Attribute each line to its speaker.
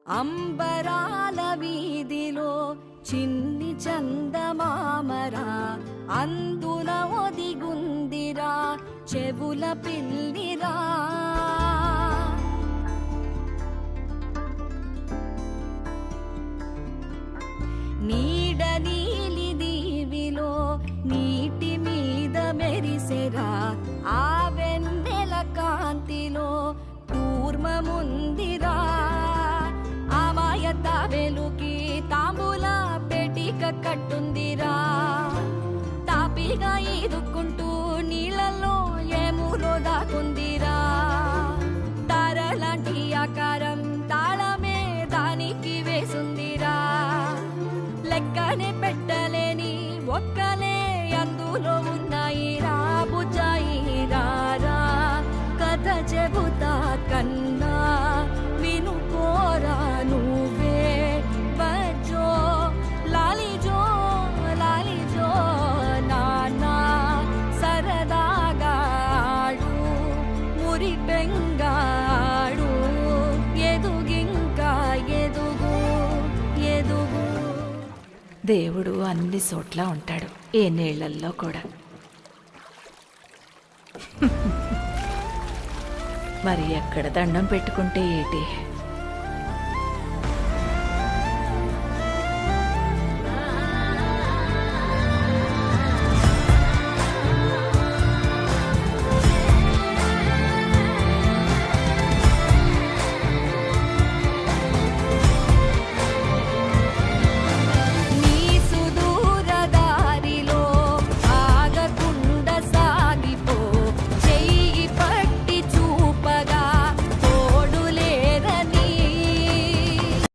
Speaker 1: అంబరాల వీధిలో చిన్ని చందమామరా, అందున ఒదిగుందిరా చెవుల పిల్లిరా. నీడ నీలి దీవిలో నీటి మీద మెరిసెరా, ఆ వెన్నెల కాంతిలో కూర్మముందిరా. అమాయత వెలుకి తాంబూల పెటిక కట్టుందిరా, తాపిగా ఈదుకుంటూ నీళ్ళల్లో ఏములో దాకుందిరా. తారలాంటి ఆకారం తాళమే దానికి వేసుందిరా, లెక్కనే పెట్టలేని ఒక్కలే అందులో ఉన్నాయిరా. బుజ్జాయిరా కథ చెబుతా కన్నా వినుకోరా నువ్వే. బజ్జో లాలిజో లాలిజో నానా సరదాగాడు మురి బెంగాడు, ఎదుగింకా ఎదుగు ఎదుగు.
Speaker 2: దేవుడు అన్ని చోట్ల ఉంటాడు, ఏ నీళ్లల్లో కూడా. మరి ఎక్కడ దండం పెట్టుకుంటే ఏటి?